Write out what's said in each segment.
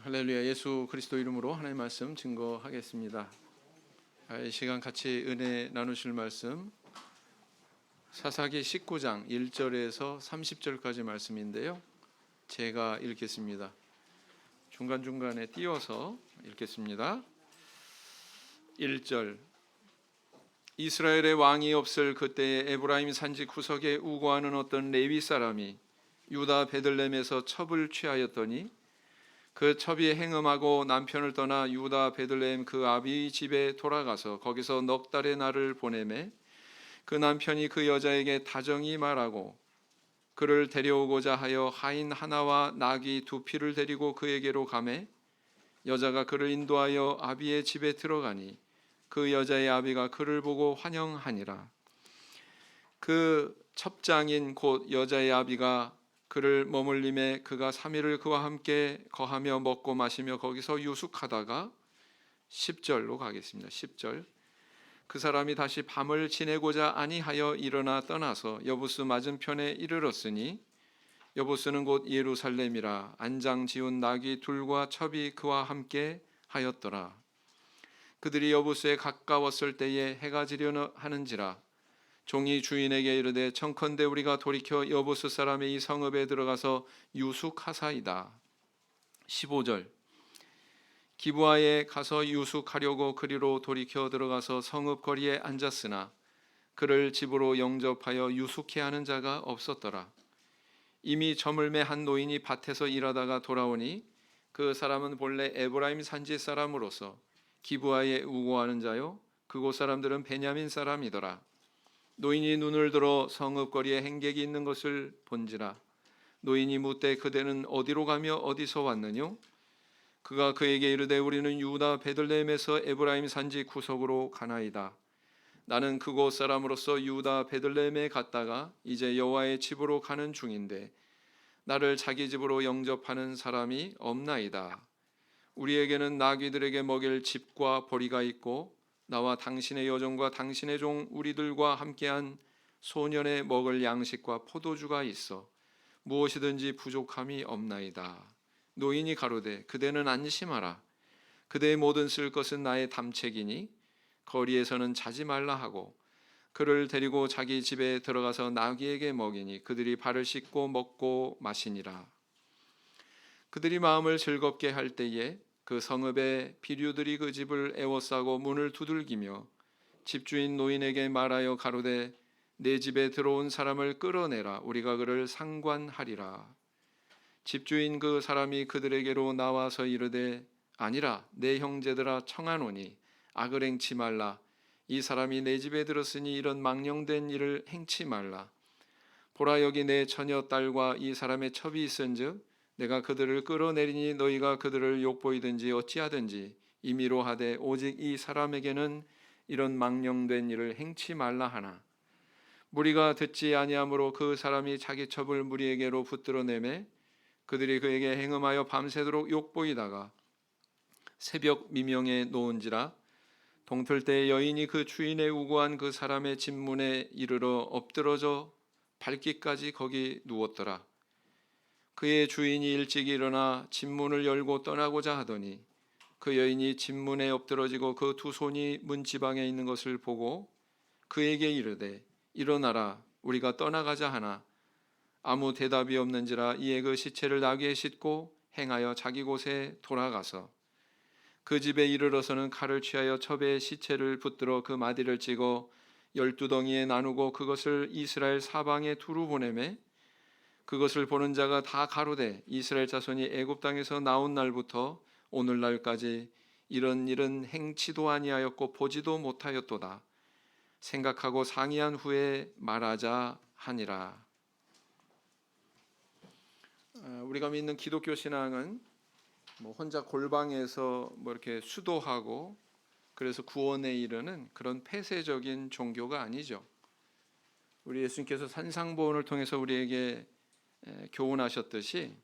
할렐루야. 예수 그리스도 이름으로 하나님의 말씀 증거하겠습니다. 이 시간 같이 은혜 나누실 말씀 사사기 19장 1절에서 30절까지 말씀인데요, 제가 읽겠습니다. 중간중간에 띄워서 읽겠습니다. 1절. 이스라엘의 왕이 없을 그때에 에브라임 산지 구석에 우거하는 어떤 레위 사람이 유다 베들레헴에서 첩을 취하였더니 그 첩이 행음하고 남편을 떠나 유다 베들레헴 그 아비 집에 돌아가서 거기서 넉 달의 날을 보내매 그 남편이 그 여자에게 다정히 말하고 그를 데려오고자 하여 하인 하나와 나귀 두 피를 데리고 그에게로 가매 여자가 그를 인도하여 아비의 집에 들어가니 그 여자의 아비가 그를 보고 환영하니라. 그 첩장인 곧 여자의 아비가 그를 머물림에 그가 3일을 그와 함께 거하며 먹고 마시며 거기서 유숙하다가 10절로 가겠습니다. 10절. 그 사람이 다시 밤을 지내고자 아니하여 일어나 떠나서 여부스 맞은편에 이르렀으니 여부스는 곧 예루살렘이라. 안장 지운 나귀 둘과 첩이 그와 함께 하였더라. 그들이 여부스에 가까웠을 때에 해가 지려 하는지라. 종이 주인에게 이르되 청컨대 우리가 돌이켜 여부스 사람의 이 성읍에 들어가서 유숙하사이다. 15절. 기브아에 가서 유숙하려고 그리로 돌이켜 들어가서 성읍 거리에 앉았으나 그를 집으로 영접하여 유숙해 하는 자가 없었더라. 이미 저물매 한 노인이 밭에서 일하다가 돌아오니 그 사람은 본래 에브라임 산지 사람으로서 기브아에 우거하는 자요 그곳 사람들은 베냐민 사람이더라. 노인이 눈을 들어 성읍 거리에 행객이 있는 것을 본지라. 노인이 묻되 그대는 어디로 가며 어디서 왔느뇨? 그가 그에게 이르되 우리는 유다 베들레헴에서 에브라임 산지 구석으로 가나이다. 나는 그곳 사람으로서 유다 베들레헴에 갔다가 이제 여호와의 집으로 가는 중인데 나를 자기 집으로 영접하는 사람이 없나이다. 우리에게는 나귀들에게 먹일 집과 보리가 있고 나와 당신의 여종과 당신의 종 우리들과 함께한 소년의 먹을 양식과 포도주가 있어 무엇이든지 부족함이 없나이다. 노인이 가로되 그대는 안심하라. 그대의 모든 쓸 것은 나의 담책이니 거리에서는 자지 말라 하고 그를 데리고 자기 집에 들어가서 나귀에게 먹이니 그들이 발을 씻고 먹고 마시니라. 그들이 마음을 즐겁게 할 때에 그 성읍의 비류들이 그 집을 에워싸고 문을 두들기며 집주인 노인에게 말하여 가로되 내 집에 들어온 사람을 끌어내라. 우리가 그를 상관하리라. 집주인 그 사람이 그들에게로 나와서 이르되 아니라 내 형제들아 청하노니 악을 행치 말라. 이 사람이 내 집에 들었으니 이런 망령된 일을 행치 말라. 보라 여기 내 처녀 딸과 이 사람의 첩이 있은즉 내가 그들을 끌어내리니 너희가 그들을 욕보이든지 어찌하든지 임의로 하되 오직 이 사람에게는 이런 망령된 일을 행치 말라 하나. 무리가 듣지 아니하므로 그 사람이 자기 첩을 무리에게로 붙들어내매 그들이 그에게 행음하여 밤새도록 욕보이다가 새벽 미명에 놓은지라. 동틀 때 여인이 그 주인의 우고한 그 사람의 집 문에 이르러 엎드러져 밝기까지 거기 누웠더라. 그의 주인이 일찍 일어나 집문을 열고 떠나고자 하더니 그 여인이 집문에 엎드러지고 그 두 손이 문 지방에 있는 것을 보고 그에게 이르되 일어나라 우리가 떠나가자 하나 아무 대답이 없는지라. 이에 그 시체를 나귀에 싣고 행하여 자기 곳에 돌아가서 그 집에 이르러서는 칼을 취하여 첩에 시체를 붙들어 그 마디를 찍어 12덩이에 나누고 그것을 이스라엘 사방에 두루 보내매 그것을 보는 자가 다 가로되 이스라엘 자손이 애굽 땅에서 나온 날부터 오늘날까지 이런 일은 행치도 아니하였고 보지도 못하였도다. 생각하고 상의한 후에 말하자 하니라. 우리가 믿는 기독교 신앙은 혼자 골방에서 이렇게 수도하고 그래서 구원에 이르는 그런 폐쇄적인 종교가 아니죠. 우리 예수님께서 산상보훈을 통해서 우리에게 교훈하셨듯이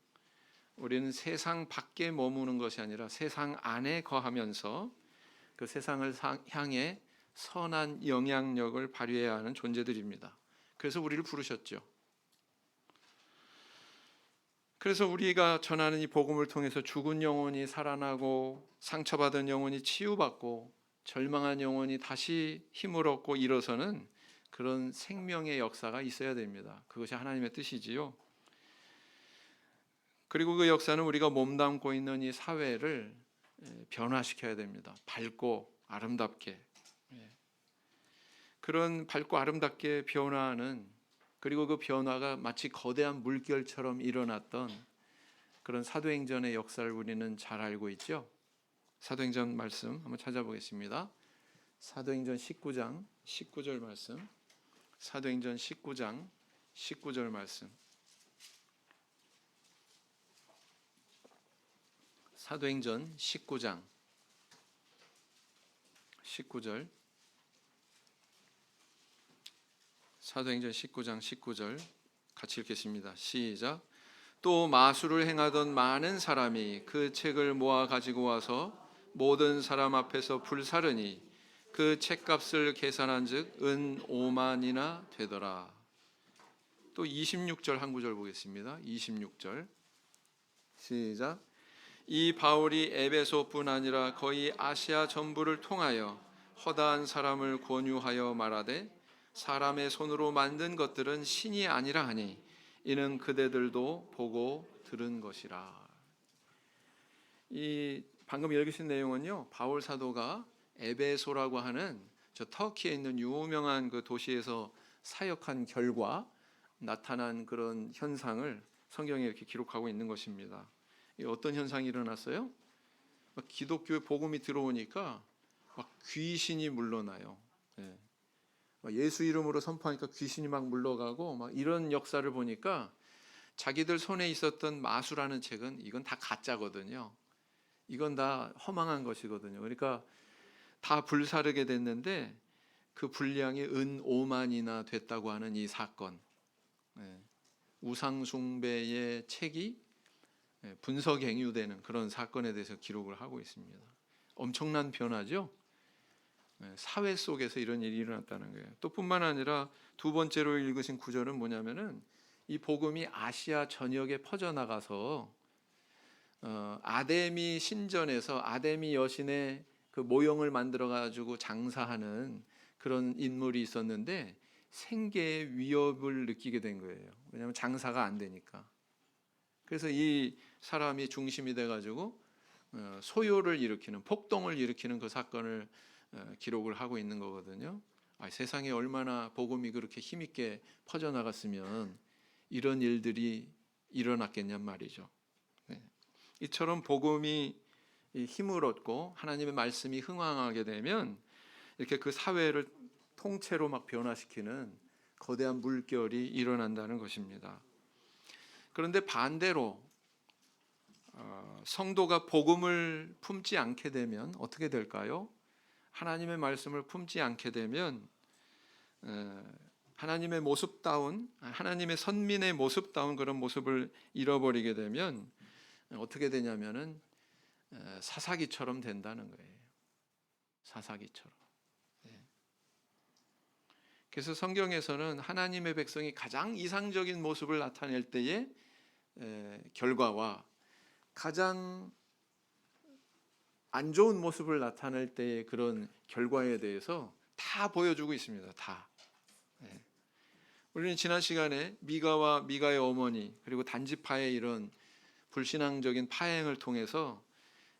우리는 세상 밖에 머무는 것이 아니라 세상 안에 거하면서 그 세상을 향해 선한 영향력을 발휘해야 하는 존재들입니다. 그래서 우리를 부르셨죠. 그래서 우리가 전하는 이 복음을 통해서 죽은 영혼이 살아나고 상처받은 영혼이 치유받고 절망한 영혼이 다시 힘을 얻고 일어서는 그런 생명의 역사가 있어야 됩니다. 그것이 하나님의 뜻이지요. 그리고 그 역사는 우리가 몸담고 있는 이 사회를 변화시켜야 됩니다. 밝고 아름답게. 그런 밝고 아름답게 변화하는, 그리고 그 변화가 마치 거대한 물결처럼 일어났던 그런 사도행전의 역사를 우리는 잘 알고 있죠. 사도행전 말씀 한번 찾아보겠습니다. 사도행전 19장 19절 말씀. 사도행전 19장 19절 말씀. 사도행전 19장 19절. 사도행전 19장 19절 같이 읽겠습니다. 시작. 또 마술을 행하던 많은 사람이 그 책을 모아 가지고 와서 모든 사람 앞에서 불사르니 그 책값을 계산한즉 은 5만이나 되더라. 또 26절 한 구절 보겠습니다. 26절 시작. 이 바울이 에베소뿐 아니라 거의 아시아 전부를 통하여 허다한 사람을 권유하여 말하되 사람의 손으로 만든 것들은 신이 아니라 하니 이는 그대들도 보고 들은 것이라. 이 방금 읽으신 내용은요, 바울 사도가 에베소라고 하는 저 터키에 있는 유명한 그 도시에서 사역한 결과 나타난 그런 현상을 성경에 이렇게 기록하고 있는 것입니다. 어떤 현상이 일어났어요? 기독교의 복음이 들어오니까 막 귀신이 물러나요. 예수 이름으로 선포하니까 귀신이 막 물러가고 막 이런 역사를 보니까 자기들 손에 있었던 마수라는 책은 이건 다 가짜거든요. 이건 다 허망한 것이거든요. 그러니까 다 불사르게 됐는데 그 분량이 은 5만이나 됐다고 하는 이 사건. 우상 숭배의 책이 분석 행유되는 그런 사건에 대해서 기록을 하고 있습니다. 엄청난 변화죠. 사회 속에서 이런 일이 일어났다는 거예요. 또 뿐만 아니라 두 번째로 읽으신 구절은 뭐냐면은 이 복음이 아시아 전역에 퍼져나가서 아데미 신전에서 아데미 여신의 그 모형을 만들어 가지고 장사하는 그런 인물이 있었는데 생계의 위협을 느끼게 된 거예요. 왜냐하면 장사가 안 되니까. 그래서 이 사람이 중심이 돼 가지고 소요를 일으키는, 폭동을 일으키는 그 사건을 기록을 하고 있는 거거든요. 세상에 얼마나 복음이 그렇게 힘있게 퍼져나갔으면 이런 일들이 일어났겠냔 말이죠. 이처럼 복음이 힘을 얻고 하나님의 말씀이 흥왕하게 되면 이렇게 그 사회를 통째로 막 변화시키는 거대한 물결이 일어난다는 것입니다. 그런데 반대로 성도가 복음을 품지 않게 되면 어떻게 될까요? 하나님의 말씀을 품지 않게 되면 하나님의 모습다운, 하나님의 선민의 모습다운 그런 모습을 잃어버리게 되면 어떻게 되냐면은 사사기처럼 된다는 거예요. 사사기처럼. 그래서 성경에서는 하나님의 백성이 가장 이상적인 모습을 나타낼 때의 결과와 가장 안 좋은 모습을 나타낼 때의 그런 결과에 대해서 다 보여주고 있습니다. 다. 우리는 지난 시간에 미가와 미가의 어머니 그리고 단지파의 이런 불신앙적인 파행을 통해서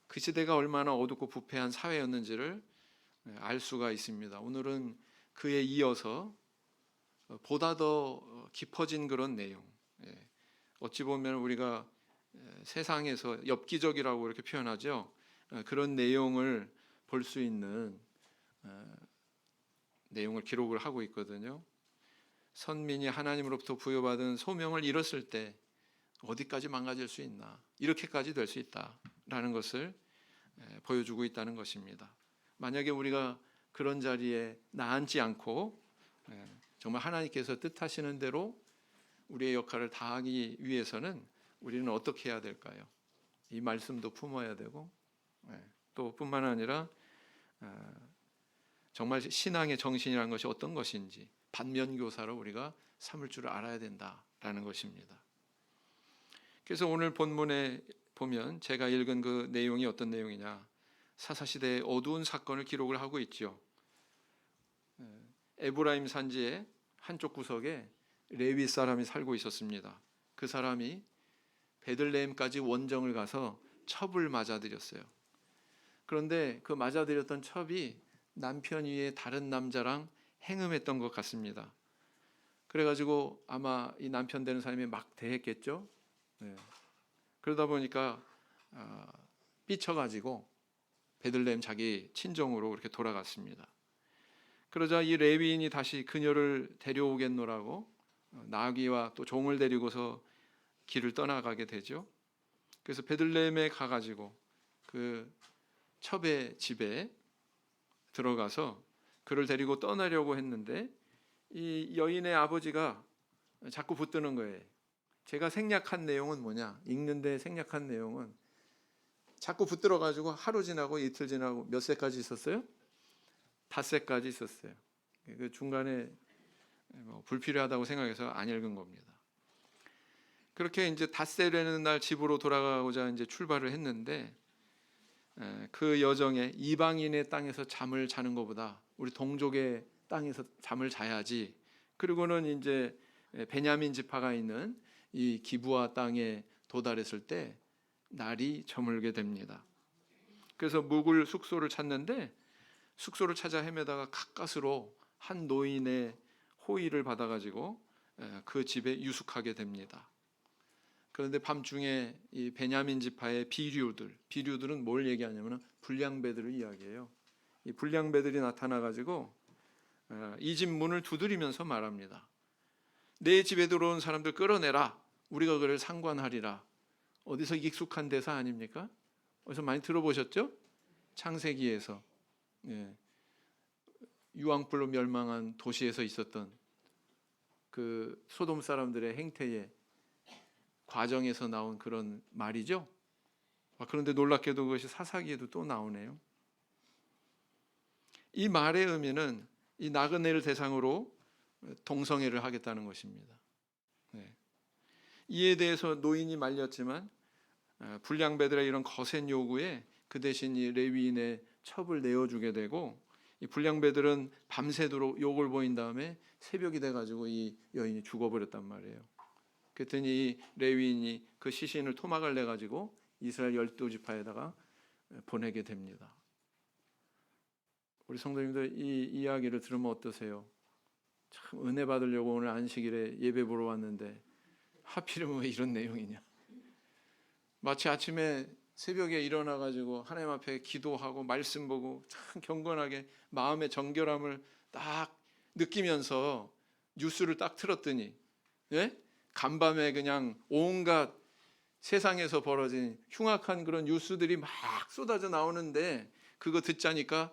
그 시대가 얼마나 어둡고 부패한 사회였는지를 알 수가 있습니다. 오늘은 그에 이어서 보다 더 깊어진 그런 내용, 어찌 보면 우리가 세상에서 엽기적이라고 이렇게 표현하죠. 그런 내용을 볼 수 있는 내용을 기록을 하고 있거든요. 선민이 하나님으로부터 부여받은 소명을 잃었을 때 어디까지 망가질 수 있나, 이렇게까지 될 수 있다라는 것을 보여주고 있다는 것입니다. 만약에 우리가 그런 자리에 나앉지 않고 정말 하나님께서 뜻하시는 대로 우리의 역할을 다하기 위해서는 우리는 어떻게 해야 될까요? 이 말씀도 품어야 되고 또 뿐만 아니라 정말 신앙의 정신이라는 것이 어떤 것인지 반면교사로 우리가 삼을 줄 알아야 된다라는 것입니다. 그래서 오늘 본문에 보면 제가 읽은 그 내용이 어떤 내용이냐, 사사시대의 어두운 사건을 기록을 하고 있죠. 에브라임 산지의 한쪽 구석에 레위 사람이 살고 있었습니다. 그 사람이 베들레헴까지 원정을 가서 첩을 맞아들였어요. 그런데 그 맞아들였던 첩이 남편 위에 다른 남자랑 행음했던 것 같습니다. 그래가지고 아마 이 남편 되는 사람이 막 대했겠죠. 네. 그러다 보니까 삐쳐가지고 베들레헴 자기 친정으로 그렇게 돌아갔습니다. 그러자 이 레위인이 다시 그녀를 데려오겠노라고 나귀와 또 종을 데리고서 길을 떠나가게 되죠. 그래서 베들레헴에 가가지고 그 첩의 집에 들어가서 그를 데리고 떠나려고 했는데 이 여인의 아버지가 자꾸 붙드는 거예요. 제가 생략한 내용은 뭐냐, 읽는데 생략한 내용은 자꾸 붙들어 가지고 하루 지나고 이틀 지나고 몇 세까지 있었어요? 5세까지 있었어요. 그 중간에 불필요하다고 생각해서 안 읽은 겁니다. 그렇게 이제 닷새 되는 날 집으로 돌아가고자 이제 출발을 했는데 그 여정에 이방인의 땅에서 잠을 자는 것보다 우리 동족의 땅에서 잠을 자야지. 그리고는 이제 베냐민 지파가 있는 이 기브아 땅에 도달했을 때 날이 저물게 됩니다. 그래서 묵을 숙소를 찾는데 숙소를 찾아 헤매다가 가까스로 한 노인의 호의를 받아가지고 그 집에 유숙하게 됩니다. 그런데 밤중에 이 베냐민 지파의 비류들은 뭘 얘기하냐면 불량배들을 이야기해요. 이 불량배들이 나타나가지고 이 집 문을 두드리면서 말합니다. 내 집에 들어온 사람들 끌어내라. 우리가 그를 상관하리라. 어디서 익숙한 대사 아닙니까? 어디서 많이 들어보셨죠? 창세기에서 유황불로 멸망한 도시에서 있었던 그 소돔 사람들의 행태의 과정에서 나온 그런 말이죠. 그런데 놀랍게도 그것이 사사기에도 또 나오네요. 이 말의 의미는 이 나그네를 대상으로 동성애를 하겠다는 것입니다. 이에 대해서 노인이 말렸지만 불량배들의 이런 거센 요구에 그 대신 이 레위인의 첩을 내어주게 되고, 이 불량배들은 밤새도록 욕을 보인 다음에 새벽이 돼가지고 이 여인이 죽어버렸단 말이에요. 그랬더니 이 레위인이 그 시신을 토막을 내가지고 이스라엘 12지파에다가 보내게 됩니다. 우리 성도님들 이 이야기를 들으면 어떠세요? 참 은혜 받으려고 오늘 안식일에 예배 보러 왔는데 하필이면 왜 이런 내용이냐. 마치 아침에 새벽에 일어나가지고 하나님 앞에 기도하고 말씀 보고 참 경건하게 마음의 정결함을 딱 느끼면서 뉴스를 딱 틀었더니 간밤에 그냥 온갖 세상에서 벌어진 흉악한 그런 뉴스들이 막 쏟아져 나오는데 그거 듣자니까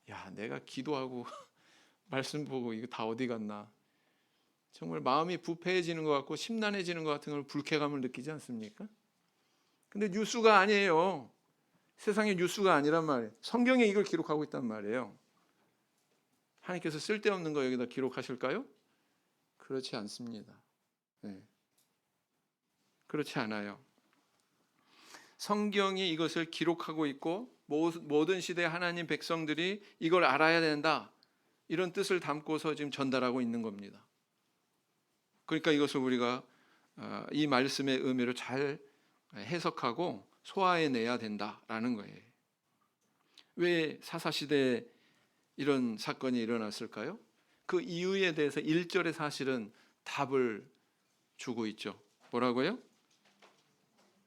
야, 내가 기도하고 말씀 보고 이거 다 어디 갔나. 정말 마음이 부패해지는 것 같고 심란해지는 것 같은 걸 불쾌감을 느끼지 않습니까? 근데 뉴스가 아니에요. 세상의 뉴스가 아니란 말이에요. 성경에 이걸 기록하고 있단 말이에요. 하나님께서 쓸데없는 거 여기다 기록하실까요? 그렇지 않습니다. 그렇지 않아요. 성경이 이것을 기록하고 있고 모든 시대 하나님 백성들이 이걸 알아야 된다, 이런 뜻을 담고서 지금 전달하고 있는 겁니다. 그러니까 이것을 우리가 이 말씀의 의미를 잘 해석하고 소화해내야 된다라는 거예요. 왜 사사시대에 이런 사건이 일어났을까요? 그 이유에 대해서 1절에 사실은 답을 주고 있죠. 뭐라고요?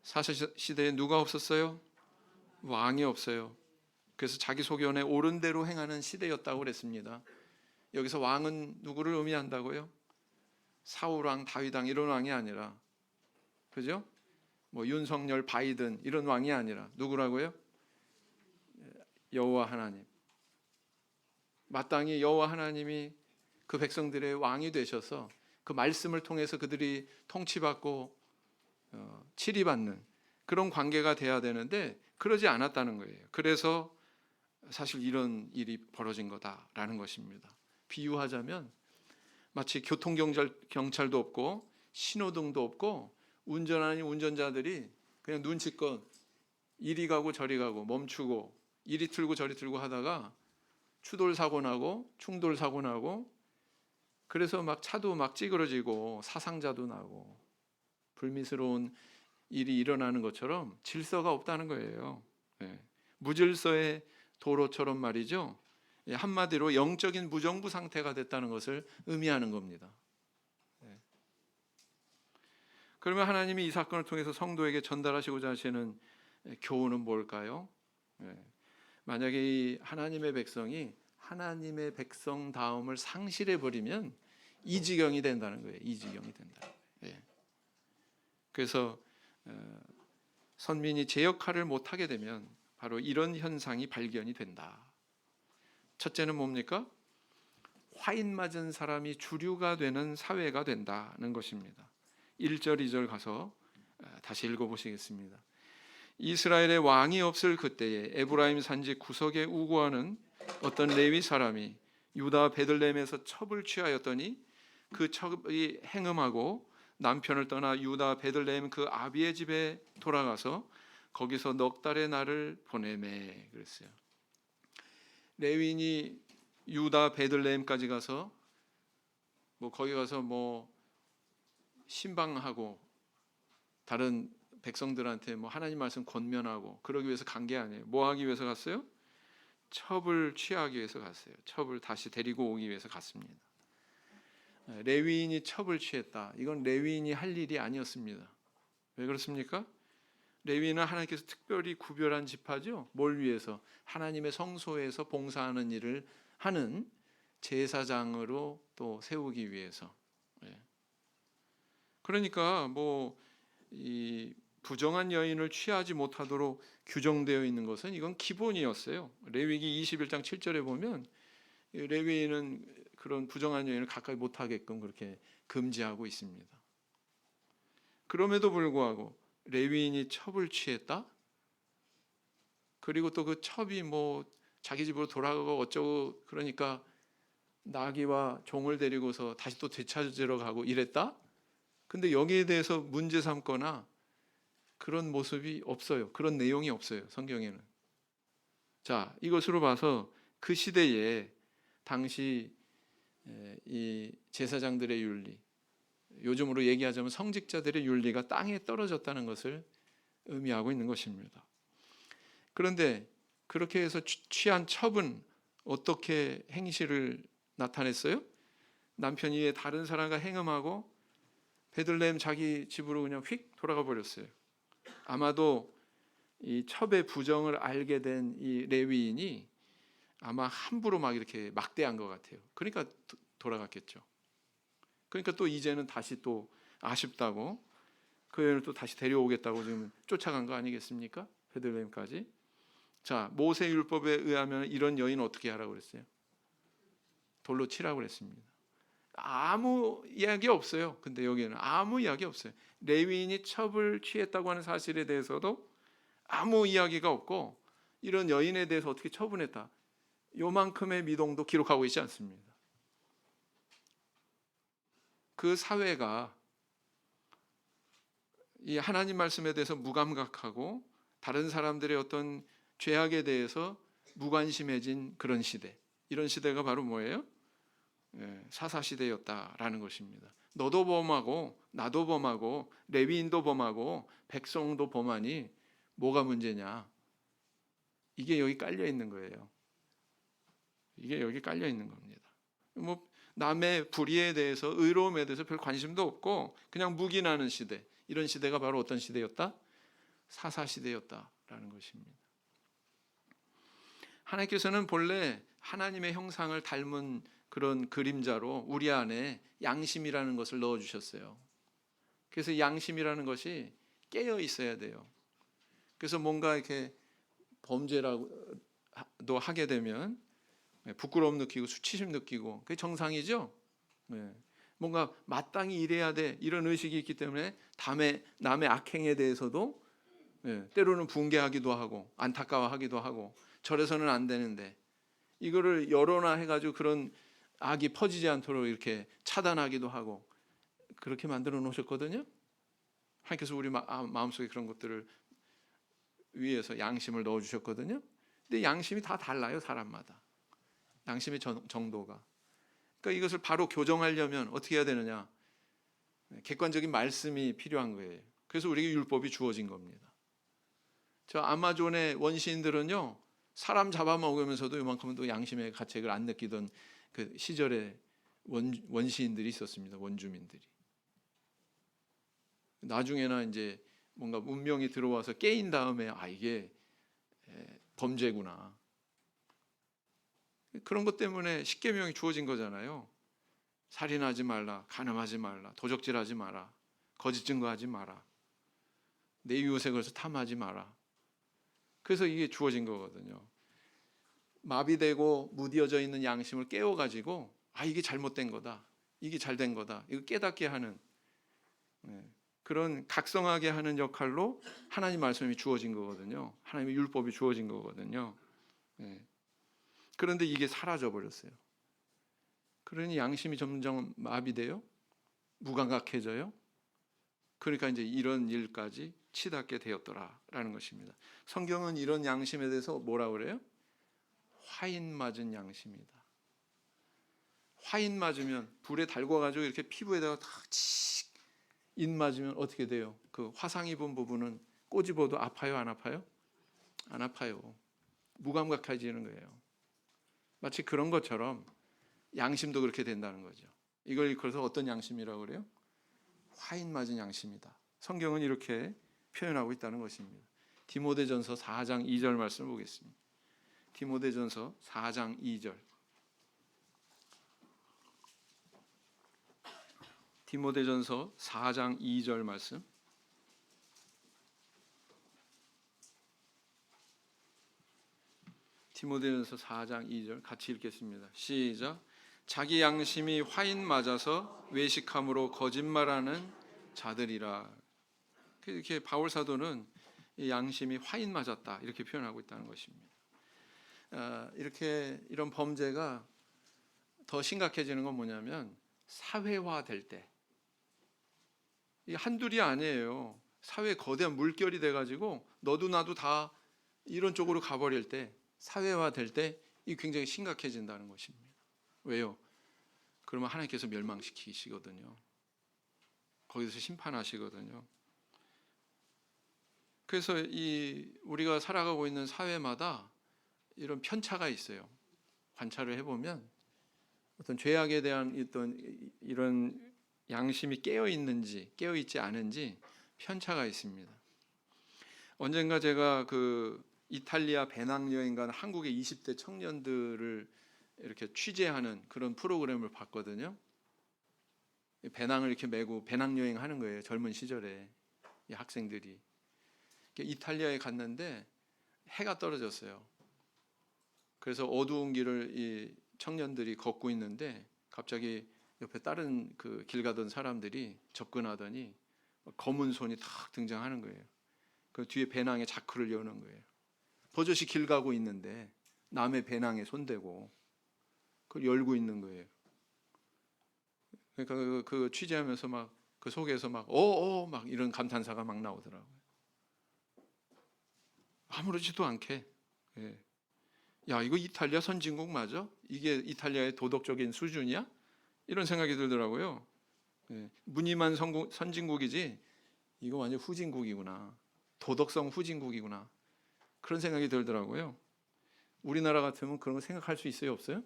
사사시대에 누가 없었어요? 왕이 없어요. 그래서 자기 소견에 옳은 대로 행하는 시대였다고 그랬습니다. 여기서 왕은 누구를 의미한다고요? 사울왕, 다윗왕 이런 왕이 아니라, 그죠? 뭐 윤석열, 바이든 이런 왕이 아니라 누구라고요? 여호와 하나님. 마땅히 여호와 하나님이 그 백성들의 왕이 되셔서 그 말씀을 통해서 그들이 통치받고 치리받는 그런 관계가 돼야 되는데 그러지 않았다는 거예요. 그래서 사실 이런 일이 벌어진 거다라는 것입니다. 비유하자면 마치 교통경찰도 없고 신호등도 없고 운전하는 운전자들이 그냥 눈치껏 이리 가고 저리 가고 멈추고 이리 틀고 저리 틀고 하다가 추돌 사고 나고 충돌 사고 나고, 그래서 막 차도 막 찌그러지고 사상자도 나고 불미스러운 일이 일어나는 것처럼 질서가 없다는 거예요. 예. 무질서의 도로처럼 말이죠. 예, 한마디로 영적인 무정부 상태가 됐다는 것을 의미하는 겁니다. 예. 그러면 하나님이 이 사건을 통해서 성도에게 전달하시고자 하시는 교훈은 뭘까요? 예. 만약에 이 하나님의 백성이 하나님의 백성다움을 상실해 버리면 이 지경이 된다는 거예요. 이 지경이 된다. 예. 그래서 선민이 제 역할을 못하게 되면 바로 이런 현상이 발견이 된다. 첫째는 뭡니까? 화인 맞은 사람이 주류가 되는 사회가 된다는 것입니다. 1절 2절 가서 다시 읽어보시겠습니다. 이스라엘의 왕이 없을 그때에 에브라임 산지 구석에 우고하는 어떤 레위 사람이 유다 베들레헴에서 첩을 취하였더니 그 첩이 행음하고 남편을 떠나 유다 베들레헴 그 아비의 집에 돌아가서 거기서 넉 달의 날을 보내매 그랬어요. 레위인이 유다 베들레헴까지 가서 거기 가서 신방하고 다른 백성들한테 하나님 말씀 권면하고 그러기 위해서 간 게 아니에요. 뭐 하기 위해서 갔어요? 첩을 취하기 위해서 갔어요. 첩을 다시 데리고 오기 위해서 갔습니다. 레위인이 첩을 취했다. 이건 레위인이 할 일이 아니었습니다. 왜 그렇습니까? 레위인은 하나님께서 특별히 구별한 지파죠. 뭘 위해서? 하나님의 성소에서 봉사하는 일을 하는 제사장으로 또 세우기 위해서. 그러니까 이 부정한 여인을 취하지 못하도록 규정되어 있는 것은 이건 기본이었어요. 레위기 21장 7절에 보면 레위인은 그런 부정한 여인을 가까이 못하게끔 그렇게 금지하고 있습니다. 그럼에도 불구하고 레위인이 첩을 취했다? 그리고 또 그 첩이 자기 집으로 돌아가고 어쩌고 그러니까 나귀와 종을 데리고서 다시 또 되찾으러 가고 이랬다? 근데 여기에 대해서 문제 삼거나 그런 모습이 없어요. 그런 내용이 없어요. 성경에는. 자, 이것으로 봐서 그 시대에 당시 이 제사장들의 윤리, 요즘으로 얘기하자면 성직자들의 윤리가 땅에 떨어졌다는 것을 의미하고 있는 것입니다. 그런데 그렇게 해서 취한 첩은 어떻게 행실을 나타냈어요? 남편이 다른 사람과 행음하고 베들레헴 자기 집으로 그냥 휙 돌아가 버렸어요. 아마도 이 첩의 부정을 알게 된 이 레위인이 아마 함부로 막 이렇게 막대한 것 같아요. 그러니까 돌아갔겠죠. 그러니까 또 이제는 다시 또 아쉽다고 그 여인을 또 다시 데려오겠다고 지금 쫓아간 거 아니겠습니까? 베들레헴까지. 자, 모세 율법에 의하면 이런 여인은 어떻게 하라고 그랬어요? 돌로 치라고 그랬습니다. 아무 이야기 없어요. 근데 여기에는 아무 이야기 없어요. 레위인이 첩을 취했다고 하는 사실에 대해서도 아무 이야기가 없고 이런 여인에 대해서 어떻게 처분했다. 요만큼의 미동도 기록하고 있지 않습니다. 그 사회가 이 하나님 말씀에 대해서 무감각하고 다른 사람들의 어떤 죄악에 대해서 무관심해진 그런 시대. 이런 시대가 바로 뭐예요? 사사시대였다라는 것입니다. 너도 범하고 나도 범하고 레위인도 범하고 백성도 범하니 뭐가 문제냐? 이게 여기 깔려 있는 거예요. 이게 여기 깔려 있는 겁니다. 남의 불의에 대해서 의로움에 대해서 별 관심도 없고 그냥 묵인하는 시대. 이런 시대가 바로 어떤 시대였다? 사사시대였다라는 것입니다. 하나님께서는 본래 하나님의 형상을 닮은 그런 그림자로 우리 안에 양심이라는 것을 넣어주셨어요. 그래서 양심이라는 것이 깨어 있어야 돼요. 그래서 뭔가 이렇게 범죄라도 하게 되면 부끄러움 느끼고 수치심 느끼고 그게 정상이죠. 뭔가 마땅히 이래야 돼 이런 의식이 있기 때문에 남의 악행에 대해서도 때로는 분개하기도 하고 안타까워하기도 하고 저래서는 안 되는데 이거를 여론화해가지고 그런 악이 퍼지지 않도록 이렇게 차단하기도 하고 그렇게 만들어 놓으셨거든요. 하나님께서 우리 마음속에 그런 것들을 위해서 양심을 넣어주셨거든요. 근데 양심이 다 달라요, 사람마다. 양심의 정도가. 그러니까 이것을 바로 교정하려면 어떻게 해야 되느냐? 객관적인 말씀이 필요한 거예요. 그래서 우리에게 율법이 주어진 겁니다. 저 아마존의 원시인들은요, 사람 잡아먹으면서도 이만큼도 양심의 가책을 안 느끼던 그 시절에 원시인들이 있었습니다. 원주민들이. 나중에는 이제 뭔가 문명이 들어와서 깨인 다음에 이게 범죄구나. 그런 것 때문에 십계명이 주어진 거잖아요. 살인하지 말라, 간음하지 말라, 도적질하지 마라, 거짓 증거하지 마라, 내 이웃에 걸서 탐하지 마라. 그래서 이게 주어진 거거든요. 마비되고 무뎌져 있는 양심을 깨워가지고 이게 잘못된 거다, 이게 잘된 거다, 이거 깨닫게 하는 그런 각성하게 하는 역할로 하나님 말씀이 주어진 거거든요. 하나님의 율법이 주어진 거거든요. 그런데 이게 사라져 버렸어요. 그러니 양심이 점점 마비돼요, 무감각해져요. 그러니까 이제 이런 일까지 치닫게 되었더라라는 것입니다. 성경은 이런 양심에 대해서 뭐라 그래요? 화인 맞은 양심이다. 화인 맞으면 불에 달궈가지고 이렇게 피부에다가 탁 인 맞으면 어떻게 돼요? 그 화상 입은 부분은 꼬집어도 아파요, 안 아파요? 안 아파요. 무감각해지는 거예요. 마치 그런 것처럼 양심도 그렇게 된다는 거죠. 이걸 그래서 어떤 양심이라고 그래요? 화인 맞은 양심이다. 성경은 이렇게 표현하고 있다는 것입니다. 디모데전서 4장 2절 말씀을 보겠습니다. 디모데전서 4장 2절. 디모데전서 4장 2절 말씀. 디모데전서 4장 2절 같이 읽겠습니다. 시작. 자기 양심이 화인 맞아서 외식함으로 거짓말하는 자들이라. 이렇게 바울 사도는 이 양심이 화인 맞았다 이렇게 표현하고 있다는 것입니다. 이런 범죄가 더 심각해지는 건 뭐냐면 사회화될 때, 이 한둘이 아니에요. 사회에 거대한 물결이 돼가지고 너도 나도 다 이런 쪽으로 가버릴 때, 사회화될 때 이 굉장히 심각해진다는 것입니다. 왜요? 그러면 하나님께서 멸망시키시거든요. 거기서 심판하시거든요. 그래서 우리가 살아가고 있는 사회마다 이런 편차가 있어요. 관찰을 해보면 어떤 죄악에 대한 이런 양심이 깨어 있는지 깨어 있지 않은지 편차가 있습니다. 언젠가 제가 그 이탈리아 배낭여행 간 한국의 20대 청년들을 이렇게 취재하는 그런 프로그램을 봤거든요. 배낭을 이렇게 메고 배낭여행 하는 거예요. 젊은 시절에 이 학생들이 이탈리아에 갔는데 해가 떨어졌어요. 그래서 어두운 길을 이 청년들이 걷고 있는데 갑자기 옆에 다른 그 길 가던 사람들이 접근하더니 검은 손이 탁 등장하는 거예요. 그 뒤에 배낭에 자크를 여는 거예요. 버젓이 길 가고 있는데 남의 배낭에 손대고 그걸 열고 있는 거예요. 그러니까 그 취재하면서 막 그 속에서 막 막 이런 감탄사가 막 나오더라고요. 아무렇지도 않게. 야, 이거 이탈리아 선진국 맞아? 이게 이탈리아의 도덕적인 수준이야? 이런 생각이 들더라고요. 무늬만 선진국이지 이거 완전 후진국이구나. 도덕성 후진국이구나. 그런 생각이 들더라고요. 우리나라 같으면 그런 거 생각할 수 있어요, 없어요?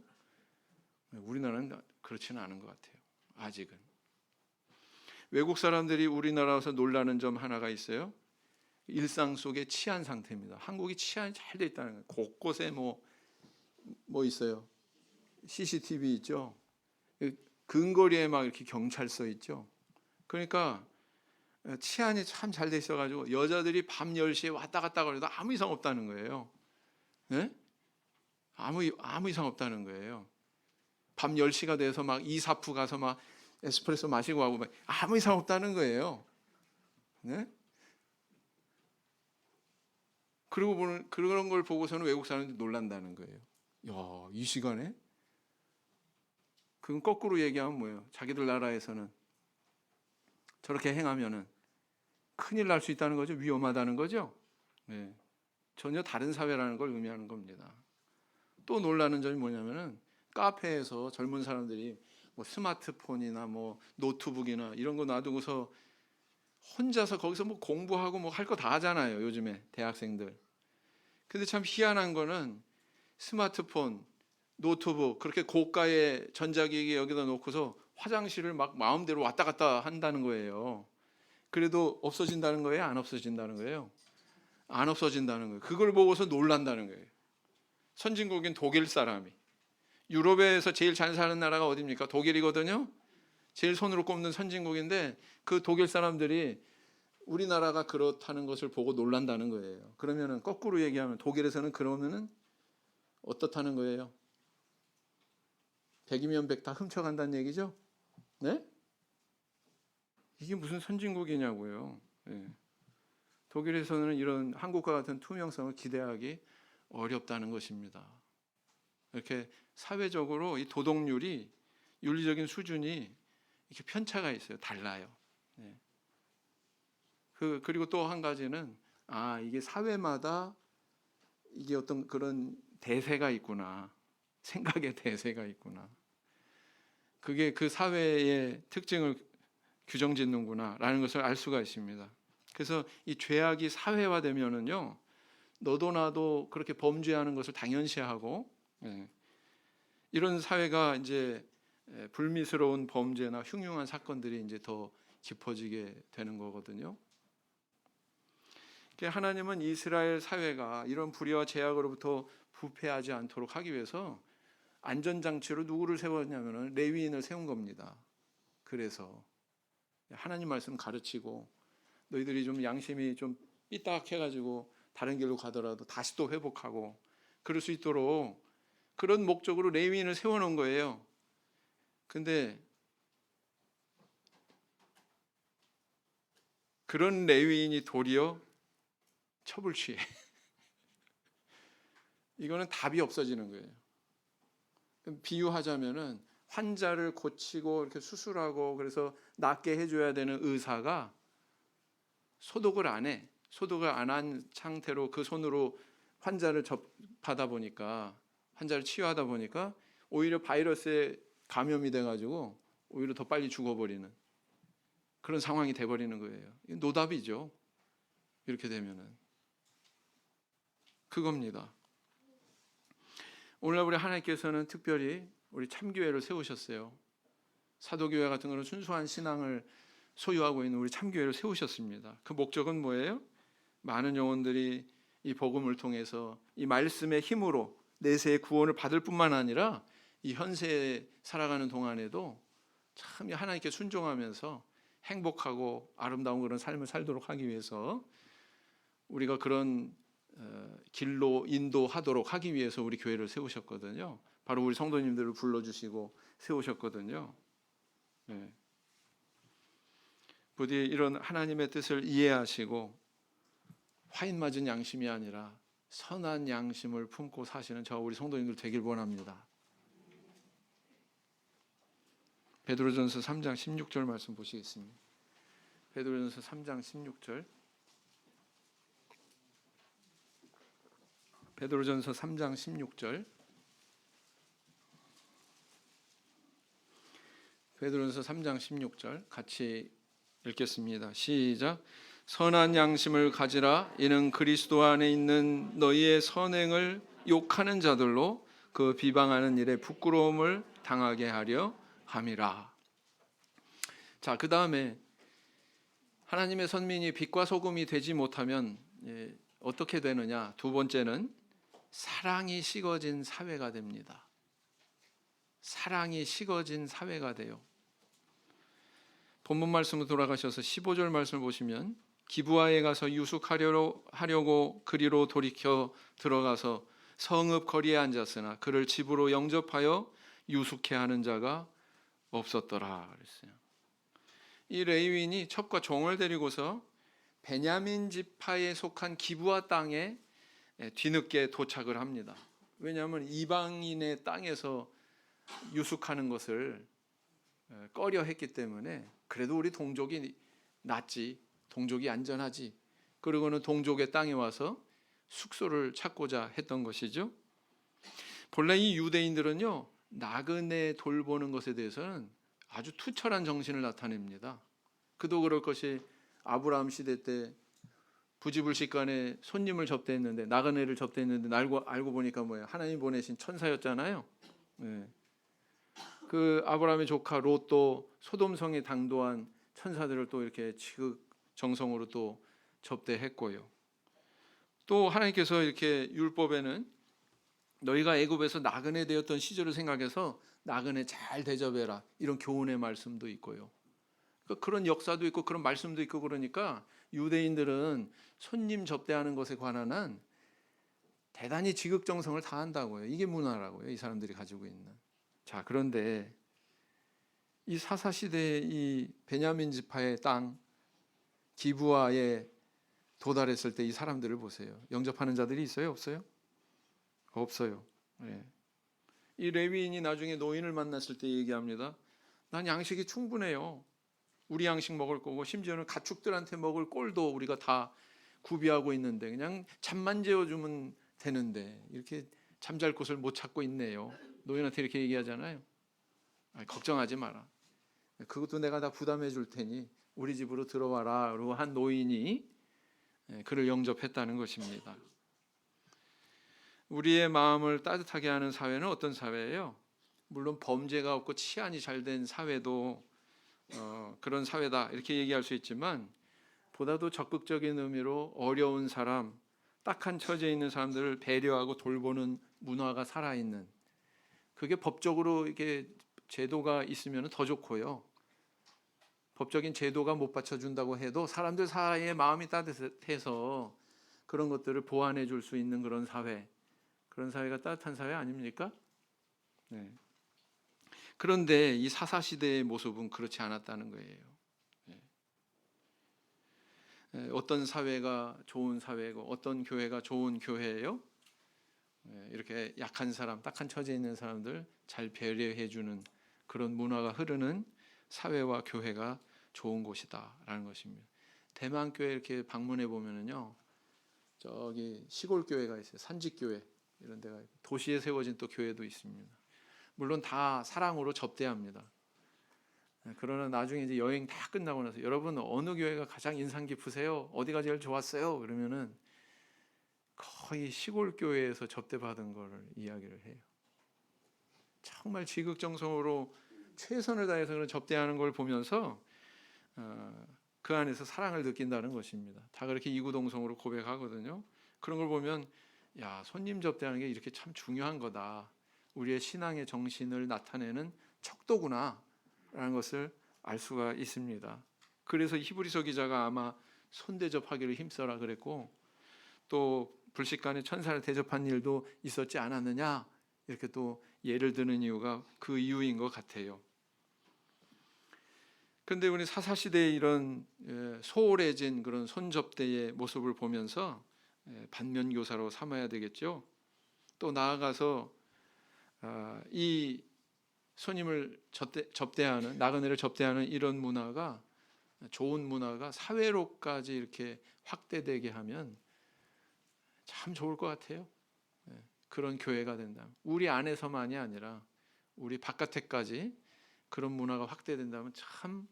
우리나라는 그렇지는 않은 것 같아요. 아직은. 외국 사람들이 우리나라 와서 놀라는 점 하나가 있어요. 일상 속의 치안 상태입니다. 한국이 치안이 잘 돼 있다는 거예요. 곳곳에 뭐 있어요. CCTV 있죠. 근거리에 막 이렇게 경찰서 있죠. 그러니까 치안이 참 잘 돼 있어가지고 여자들이 밤 10시에 왔다 갔다 거려도 아무 이상 없다는 거예요. 네? 아무 이상 없다는 거예요. 밤 10시가 돼서 막 이사프 가서 막 에스프레소 마시고 하고 막 아무 이상 없다는 거예요. 네? 그리고 그런 걸 보고서는 외국 사람들이 놀란다는 거예요. 야, 이 시간에? 그건 거꾸로 얘기하면 뭐예요? 자기들 나라에서는 저렇게 행하면은 큰일 날 수 있다는 거죠. 위험하다는 거죠. 네. 전혀 다른 사회라는 걸 의미하는 겁니다. 또 놀라는 점이 뭐냐면은 카페에서 젊은 사람들이 뭐 스마트폰이나 뭐 노트북이나 이런 거 놔두고서 혼자서 거기서 뭐 공부하고 뭐 할 거 다 하잖아요. 요즘에 대학생들. 근데 참 희한한 거는 스마트폰, 노트북 그렇게 고가의 전자기기 여기다 놓고서 화장실을 막 마음대로 왔다 갔다 한다는 거예요. 그래도 없어진다는 거예요? 안 없어진다는 거예요? 안 없어진다는 거예요. 그걸 보고서 놀란다는 거예요. 선진국인 독일 사람이. 유럽에서 제일 잘 사는 나라가 어디입니까? 독일이거든요. 제일 손으로 꼽는 선진국인데 그 독일 사람들이 우리나라가 그렇다는 것을 보고 놀란다는 거예요. 그러면은 거꾸로 얘기하면 독일에서는 그러면은 어떻다는 거예요? 100이면 100 다 훔쳐간다는 얘기죠? 네? 이게 무슨 선진국이냐고요. 네. 독일에서는 이런 한국과 같은 투명성을 기대하기 어렵다는 것입니다. 이렇게 사회적으로 이 도덕률이 윤리적인 수준이 이렇게 편차가 있어요. 달라요. 네. 그리고 또 한 가지는 이게 사회마다 이게 어떤 그런 대세가 있구나. 생각의 대세가 있구나. 그게 그 사회의 특징을 규정짓는구나라는 것을 알 수가 있습니다. 그래서 이 죄악이 사회화되면은요, 너도 나도 그렇게 범죄하는 것을 당연시하고, 이런 사회가 이제 불미스러운 범죄나 흉흉한 사건들이 이제 더 깊어지게 되는 거거든요. 하나님은 이스라엘 사회가 이런 불의와 죄악으로부터 부패하지 않도록 하기 위해서 안전장치로 누구를 세웠냐면은 레위인을 세운 겁니다. 그래서 하나님 말씀 가르치고 너희들이 좀 양심이 좀 삐딱해가지고 다른 길로 가더라도 다시 또 회복하고 그럴 수 있도록 그런 목적으로 레위인을 세워놓은 거예요. 근데 그런 레위인이 도리어 첩을 취해. 이거는 답이 없어지는 거예요. 비유하자면은 환자를 고치고 이렇게 수술하고 그래서 낫게 해줘야 되는 의사가 소독을 안 해. 소독을 안 한 상태로 그 손으로 환자를 접하다 보니까 환자를 치유하다 보니까 오히려 바이러스에 감염이 돼가지고 오히려 더 빨리 죽어버리는 그런 상황이 돼버리는 거예요. 노답이죠. 이렇게 되면은 그겁니다. 오늘 우리 하나님께서는 특별히 우리 참교회를 세우셨어요. 사도교회 같은 거는 순수한 신앙을 소유하고 있는 우리 참교회를 세우셨습니다. 그 목적은 뭐예요? 많은 영혼들이 이 복음을 통해서 이 말씀의 힘으로 내세의 구원을 받을 뿐만 아니라 이 현세에 살아가는 동안에도 참 하나님께 순종하면서 행복하고 아름다운 그런 삶을 살도록 하기 위해서 우리가 그런 길로 인도하도록 하기 위해서 우리 교회를 세우셨거든요. 바로 우리 성도님들을 불러주시고 세우셨거든요. 네. 부디 이런 하나님의 뜻을 이해하시고 화인 맞은 양심이 아니라 선한 양심을 품고 사시는 저 우리 성도님들 되길 원합니다. 베드로전서 3장 16절 말씀 보시겠습니다. 베드로전서 3장 16절. 베드로전서 3장 16절. 베드로전서 3장 16절 같이 읽겠습니다. 시작. 선한 양심을 가지라. 이는 그리스도 안에 있는 너희의 선행을 욕하는 자들로 그 비방하는 일에 부끄러움을 당하게 하려 함이라. 자, 그 다음에 하나님의 선민이 빛과 소금이 되지 못하면 어떻게 되느냐? 두 번째는 사랑이 식어진 사회가 됩니다. 사랑이 식어진 사회가 돼요. 본문 말씀으로 돌아가셔서 15절 말씀을 보시면 기브아에 가서 유숙하려고 그리로 돌이켜 들어가서 성읍 거리에 앉았으나 그를 집으로 영접하여 유숙해 하는 자가 없었더라 그랬어요. 이 레위인이 첩과 종을 데리고서 베냐민 지파에 속한 기브아 땅에 뒤늦게 도착을 합니다. 왜냐하면 이방인의 땅에서 유숙하는 것을 꺼려 했기 때문에 그래도 우리 동족이 낫지 동족이 안전하지. 그리고는 동족의 땅에 와서 숙소를 찾고자 했던 것이죠. 본래 이 유대인들은요, 나그네 돌보는 것에 대해서는 아주 투철한 정신을 나타냅니다. 그도 그럴 것이 아브라함 시대 때 부지불식간에 손님을 접대했는데, 나그네를 접대했는데 알고 보니까 뭐예요? 하나님 보내신 천사였잖아요. 네. 그 아브라함의 조카 롯도 소돔성에 당도한 천사들을 또 이렇게 지극정성으로 또 접대했고요. 또 하나님께서 이렇게 율법에는 너희가 애굽에서 나그네 되었던 시절을 생각해서 나그네 잘 대접해라, 이런 교훈의 말씀도 있고요. 그런 역사도 있고 그런 말씀도 있고, 그러니까 유대인들은 손님 접대하는 것에 관한 한 대단히 지극정성을 다한다고요. 이게 문화라고요, 이 사람들이 가지고 있는. 자, 그런데 이 사사시대의 이 베냐민 지파의 땅 기브아에 도달했을 때 이 사람들을 보세요. 영접하는 자들이 있어요, 없어요? 없어요. 네. 이 레위인이 나중에 노인을 만났을 때 얘기합니다. 난 양식이 충분해요. 우리 양식 먹을 거고, 심지어는 가축들한테 먹을 꼴도 우리가 다 구비하고 있는데 그냥 잠만 재워주면 되는데 이렇게 잠잘 곳을 못 찾고 있네요. 노인한테 이렇게 얘기하잖아요. 걱정하지 마라. 그것도 내가 다 부담해 줄 테니 우리 집으로 들어와라. 라고 한 노인이 그를 영접했다는 것입니다. 우리의 마음을 따뜻하게 하는 사회는 어떤 사회예요? 물론 범죄가 없고 치안이 잘 된 사회도 그런 사회다, 이렇게 얘기할 수 있지만, 보다도 적극적인 의미로 어려운 사람, 딱한 처지에 있는 사람들을 배려하고 돌보는 문화가 살아있는, 그게 법적으로 이게 제도가 있으면 더 좋고요. 법적인 제도가 못 받쳐준다고 해도 사람들 사이에 마음이 따뜻해서 그런 것들을 보완해 줄 수 있는 그런 사회, 그런 사회가 따뜻한 사회 아닙니까? 네. 그런데 이 사사시대의 모습은 그렇지 않았다는 거예요. 네. 어떤 사회가 좋은 사회고 어떤 교회가 좋은 교회예요? 이렇게 약한 사람, 딱한 처지에 있는 사람들 잘 배려해 주는 그런 문화가 흐르는 사회와 교회가 좋은 곳이다라는 것입니다. 대만 교회 이렇게 방문해 보면은요, 저기 시골 교회가 있어요. 산지 교회 이런 데가 있고, 도시에 세워진 또 교회도 있습니다. 물론 다 사랑으로 접대합니다. 그러나 나중에 이제 여행 다 끝나고 나서 여러분 어느 교회가 가장 인상 깊으세요? 어디가 제일 좋았어요? 그러면은 거의 시골 교회에서 접대받은 거를 이야기를 해요. 정말 지극정성으로 최선을 다해서 그런 접대하는 걸 보면서 그 안에서 사랑을 느낀다는 것입니다. 다 그렇게 이구동성으로 고백하거든요. 그런 걸 보면, 야, 손님 접대하는 게 이렇게 참 중요한 거다. 우리의 신앙의 정신을 나타내는 척도구나 라는 것을 알 수가 있습니다. 그래서 히브리서 기자가 아마 손대접하기를 힘써라 그랬고, 또 불식간에 천사를 대접한 일도 있었지 않았느냐, 이렇게 또 예를 드는 이유가 그 이유인 것 같아요. 그런데 우리 사사시대의 이런 소홀해진 그런 손접대의 모습을 보면서 반면교사로 삼아야 되겠죠. 또 나아가서 이 손님을 접대하는, 나그네를 접대하는 이런 문화가, 좋은 문화가 사회로까지 이렇게 확대되게 하면 참 좋을 것 같아요. 그런 교회가 된다면, 우리 안에서만이 아니라 우리 바깥에까지 그런 문화가 확대된다면 참